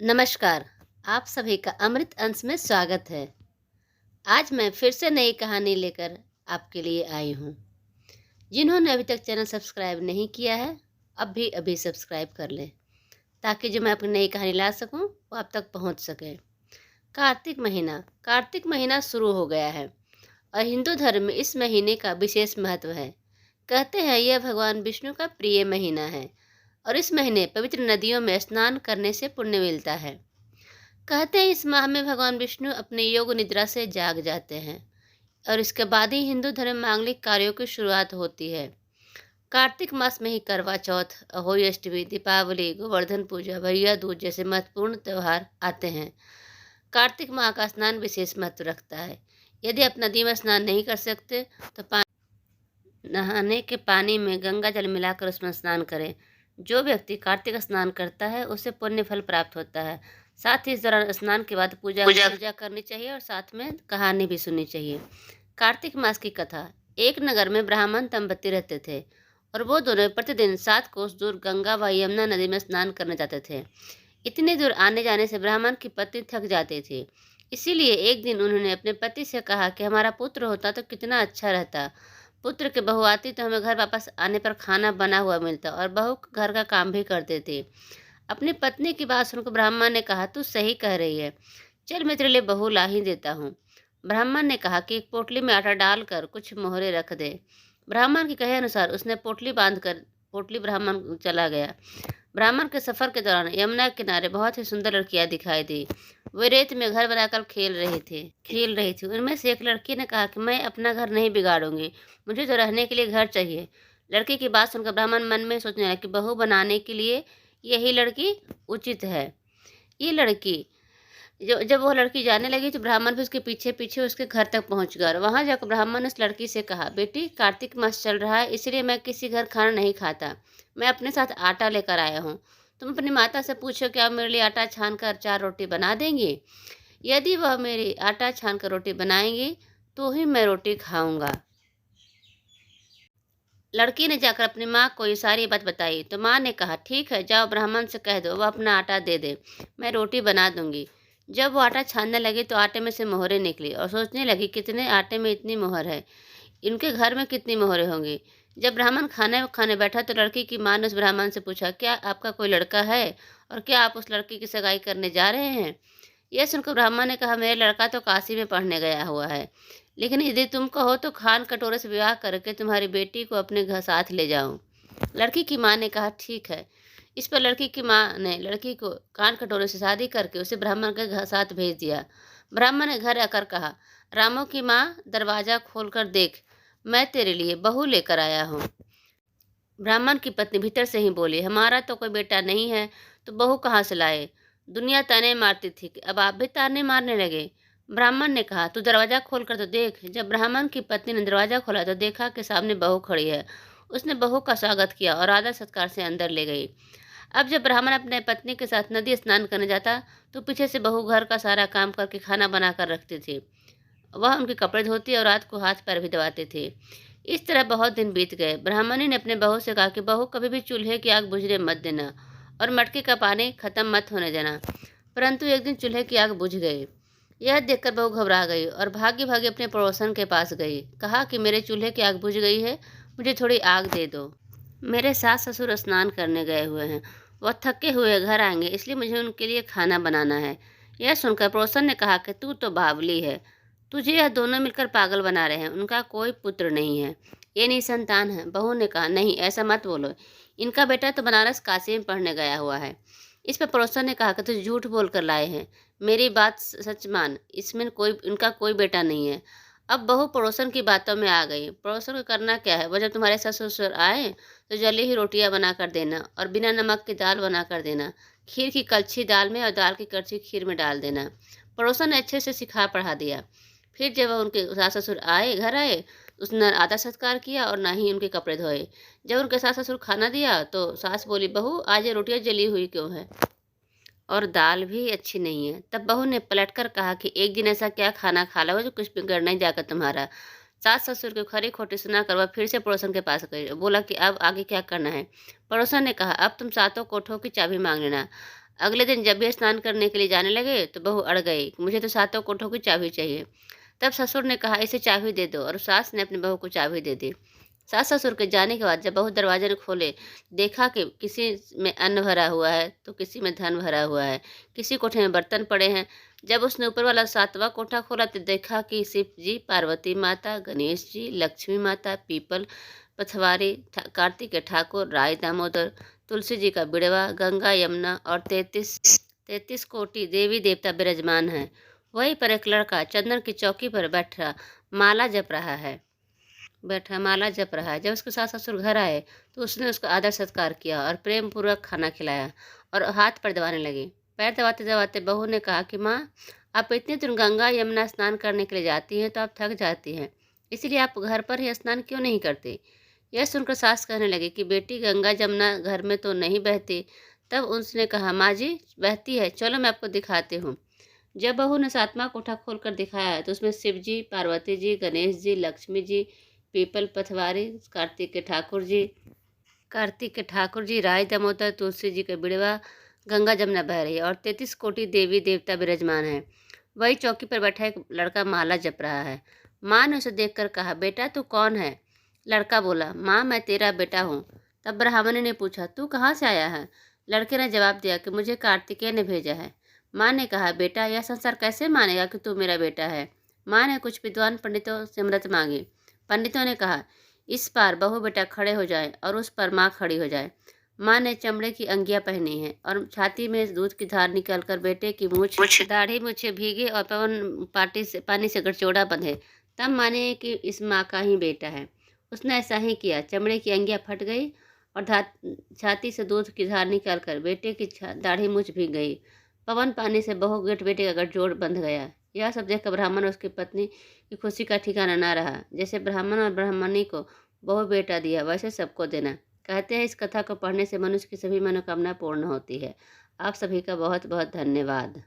नमस्कार। आप सभी का अमृत अंश में स्वागत है। आज मैं फिर से नई कहानी लेकर आपके लिए आई हूँ। जिन्होंने अभी तक चैनल सब्सक्राइब नहीं किया है, अभी अभी सब्सक्राइब कर लें, ताकि जो मैं अपनी नई कहानी ला सकूँ वो आप तक पहुँच सके। कार्तिक महीना शुरू हो गया है और हिंदू धर्म में इस महीने का विशेष महत्व है। कहते हैं यह भगवान विष्णु का प्रिय महीना है और इस महीने पवित्र नदियों में स्नान करने से पुण्य मिलता है। कहते हैं इस माह में भगवान विष्णु अपने योग निद्रा से जाग जाते हैं और इसके बाद ही हिंदू धर्म में मांगलिक कार्यों की शुरुआत होती है। कार्तिक मास में ही करवा चौथ, अहोई अष्टमी, दीपावली, गोवर्धन पूजा, भैया दूज जैसे महत्वपूर्ण त्यौहार आते हैं। कार्तिक माह का स्नान विशेष महत्व रखता है। यदि आप नदी में स्नान नहीं कर सकते तो नहाने के पानी में गंगा जल मिलाकर उसमें स्नान करें। जो व्यक्ति कार्तिक स्नान करता है उसे पुण्य फल प्राप्त होता है। साथ ही इस दौरान स्नान के बाद पूजा करनी चाहिए और साथ में कहानी भी सुननी चाहिए। कार्तिक मास की कथा। एक नगर में ब्राह्मण दंपति रहते थे और वो दोनों प्रतिदिन 7 कोस दूर गंगा व यमुना नदी में स्नान करने जाते थे। इतनी दूर आने जाने से ब्राह्मण की पत्नी थक जाती थी। इसीलिए एक दिन उन्होंने अपने पति से कहा कि हमारा पुत्र होता तो कितना अच्छा रहता। पुत्र की बहू आती तो हमें घर वापस आने पर खाना बना हुआ मिलता और बहू घर का काम भी करते थे। अपनी पत्नी की बात सुनकर ब्राह्मण ने कहा, तू सही कह रही है, चल मैं तेरे लिए बहू ला ही देता हूँ। ब्राह्मण ने कहा कि एक पोटली में आटा डालकर कुछ मोहरे रख दे। ब्राह्मण के कहे अनुसार उसने पोटली बांधकर पोटली ब्राह्मण चला गया। ब्राह्मण के सफर के दौरान यमुना के किनारे बहुत ही सुंदर लड़कियां दिखाई दी। वे रेत में घर बनाकर खेल रही थी। उनमें से एक लड़की ने कहा कि मैं अपना घर नहीं बिगाड़ूंगी, मुझे तो रहने के लिए घर चाहिए। लड़की की बात सुनकर ब्राह्मण मन में सोचने लगा कि बहू बनाने के लिए यही लड़की उचित है। ये लड़की जब वो लड़की जाने लगी तो ब्राह्मण भी उसके पीछे पीछे उसके घर तक पहुंच गया और वहां जाकर ब्राह्मण ने उस लड़की से कहा, बेटी कार्तिक मास चल रहा है इसलिए मैं किसी घर खाना नहीं खाता, मैं अपने साथ आटा लेकर आया हूँ। तुम अपनी माता से पूछो कि आप मेरे लिए आटा छान कर 4 रोटी बना देंगी। यदि वह मेरी आटा छान कर रोटी बनाएंगी तो ही मैं रोटी खाऊंगा। लड़की ने जाकर अपनी माँ को ये सारी बात बताई तो माँ ने कहा, ठीक है, जाओ ब्राह्मण से कह दो वह अपना आटा दे दे, मैं रोटी बना दूंगी। जब वो आटा छानने लगी तो आटे में से मोहरें निकली और सोचने लगी कितने आटे में इतनी मोहर है, इनके घर में कितनी मोहरें होंगी। जब ब्राह्मण खाने खाने बैठा तो लड़की की माँ ने उस ब्राह्मण से पूछा, क्या आपका कोई लड़का है और क्या आप उस लड़की की सगाई करने जा रहे हैं। यह सुनकर ब्राह्मण ने कहा, मेरा लड़का तो काशी में पढ़ने गया हुआ है, लेकिन यदि तुम कहो तो खान कटोरे से विवाह करके तुम्हारी बेटी को अपने घर साथ ले जाऊं। लड़की की माँ ने कहा, ठीक है। इस पर लड़की की माँ ने लड़की को कान कटोरे से शादी करके उसे ब्राह्मण के घर साथ भेज दिया। ब्राह्मण ने घर आकर कहा, रामू की माँ दरवाजा खोलकर देख, मैं तेरे लिए बहू लेकर आया हूँ। ब्राह्मण की पत्नी भीतर से ही बोली, हमारा तो कोई बेटा नहीं है तो बहू कहाँ से लाए। दुनिया ताने मारती थी कि अब आप भी ताने मारने लगे। ब्राह्मण ने कहा, तू दरवाजा खोल कर तो देख। जब ब्राह्मण की पत्नी ने दरवाजा खोला तो देखा कि सामने बहू खड़ी है। उसने बहू का स्वागत किया और आदर सत्कार से अंदर ले गई। अब जब ब्राह्मण अपने पत्नी के साथ नदी स्नान करने जाता तो पीछे से बहू घर का सारा काम करके खाना बनाकर रखती थी। वह उनके कपड़े धोती और रात को हाथ पैर भी दबाते थे। इस तरह बहुत दिन बीत गए। ब्राह्मणी ने अपने बहू से कहा कि बहू कभी भी चूल्हे की आग बुझने मत देना और मटके का पानी खत्म मत होने देना। परंतु एक दिन चूल्हे की आग बुझ गई। यह देखकर बहू घबरा गई और भागी भागी अपने पड़ोसन के पास गई। कहा कि मेरे चूल्हे की आग बुझ गई है, मुझे थोड़ी आग दे दो। मेरे सास ससुर स्नान करने गए हुए हैं, वह थके हुए घर आएंगे, इसलिए मुझे उनके लिए खाना बनाना है। यह सुनकर पड़ोसन ने कहा कि तू तो बावली है, तुझे यह दोनों मिलकर पागल बना रहे हैं, उनका कोई पुत्र नहीं है, ये निसंतान है। बहू ने कहा, नहीं ऐसा मत बोलो, इनका बेटा तो बनारस काशी में पढ़ने गया हुआ है। इस पर पड़ोसन ने कहा कि तुझे झूठ बोल कर लाए हैं, मेरी बात सच मान, इसमें इनका कोई बेटा नहीं है। अब बहू पड़ोसन की बातों में आ गई। पड़ोसन को करना क्या है, वह जब तुम्हारे ससुर ससुर आए तो जल्दी ही रोटियां बना कर देना और बिना नमक की दाल बना कर देना, खीर की कलछी दाल में और दाल की कलछी खीर में डाल देना। पड़ोसन ने अच्छे से सिखा पढ़ा दिया। फिर जब उनके सास ससुर घर आए, उसने आदर सत्कार किया और ना ही उनके कपड़े धोए। जब उनके सास ससुर खाना दिया तो सास बोली, बहू आज ये रोटियां जली हुई क्यों है और दाल भी अच्छी नहीं है। तब बहू ने पलटकर कहा कि एक दिन ऐसा क्या खाना खा लो जो कुछ बिगड़ नहीं जाकर तुम्हारा। सास ससुर के खरी खोटी सुनाकर वह फिर से पड़ोसन के पास गई, बोला कि अब आगे क्या करना है। पड़ोसन ने कहा, अब तुम सातों कोठों की चाबी मांग लेना, अगले दिन जब भी स्नान करने के लिए जाने लगे तो बहू अड़ गई, मुझे तो सातों कोठों की चाबी चाहिए। तब ससुर ने कहा, इसे चाबी दे दो, और सास ने अपनी बहू को चाबी दे दी। सास ससुर के जाने के बाद जब बहू दरवाजे ने खोले, देखा कि किसी में अन्न भरा हुआ है तो किसी में धन भरा हुआ है, किसी कोठे में बर्तन पड़े हैं। जब उसने ऊपर वाला सातवां कोठा खोला तो देखा कि शिव जी, पार्वती माता, गणेश जी, लक्ष्मी माता, पीपल, पथवारी, कार्तिक के ठाकुर, राय दामोदर, तुलसी जी का बिड़वा, गंगा यमुना और 33 कोटि देवी देवता विराजमान हैं। वहीं पर एक लड़का चंदन की चौकी पर बैठा माला जप रहा है। जब उसके सास ससुर घर आए तो उसने उसका आदर सत्कार किया और प्रेम पूर्वक खाना खिलाया और हाथ पैर दबाने लगी। पैर दबाते दबाते बहू ने कहा कि माँ, आप इतने दिन गंगा यमुना स्नान करने के लिए जाती हैं तो आप थक जाती हैं, इसलिए आप घर पर ही स्नान क्यों नहीं करती। यह सुनकर सास कहने लगी कि बेटी, गंगा जमुना घर में तो नहीं बहती। तब उसने कहा, माँ जी, बहती है, चलो मैं आपको दिखाती हूँ। जब बहू ने सातवां कोठा खोलकर दिखाया तो उसमें शिव जी, पार्वती जी, गणेश जी, लक्ष्मी जी, पीपल पथवारी, कार्तिक के ठाकुर जी, राय दामोदर, तुलसी जी के बिड़वा, गंगा जमुना बह रही है और 33 कोटि देवी देवता विराजमान है। वही चौकी पर बैठा एक लड़का माला जप रहा है। माँ ने उसे देखकर कहा, बेटा तू कौन है। लड़का बोला, माँ, मैं तेरा बेटा हूँ। तब ब्राह्मणी ने पूछा, तू कहाँ से आया है। लड़के ने जवाब दिया कि मुझे कार्तिकेय ने भेजा है। माँ ने कहा, बेटा, यह संसार कैसे मानेगा कि तू मेरा बेटा है। माँ ने कुछ विद्वान पंडितों से मदद मांगी। पंडितों ने कहा, इस पार बहू बेटा खड़े हो जाए और उस पर माँ खड़ी हो जाए। माँ ने चमड़े की अंगियां पहनी है और छाती में दूध की धार निकालकर बेटे की दाढ़ी मूछें भीगे और पानी से गठजोड़ा बंधे। तब माने कि इस माँ का ही बेटा है। उसने ऐसा ही किया। चमड़े की अंगियां फट गई और छाती से दूध की धार निकालकर बेटे की दाढ़ी मूछ भीग गई। पवन पानी से बहू बेटे का गठजोड़ बंध गया। यह सब देखकर ब्राह्मण और उसकी पत्नी की खुशी का ठिकाना न रहा। जैसे ब्राह्मण और ब्राह्मणी को बहु बेटा दिया, वैसे सबको देना। कहते हैं इस कथा को पढ़ने से मनुष्य की सभी मनोकामना पूर्ण होती है। आप सभी का बहुत बहुत धन्यवाद।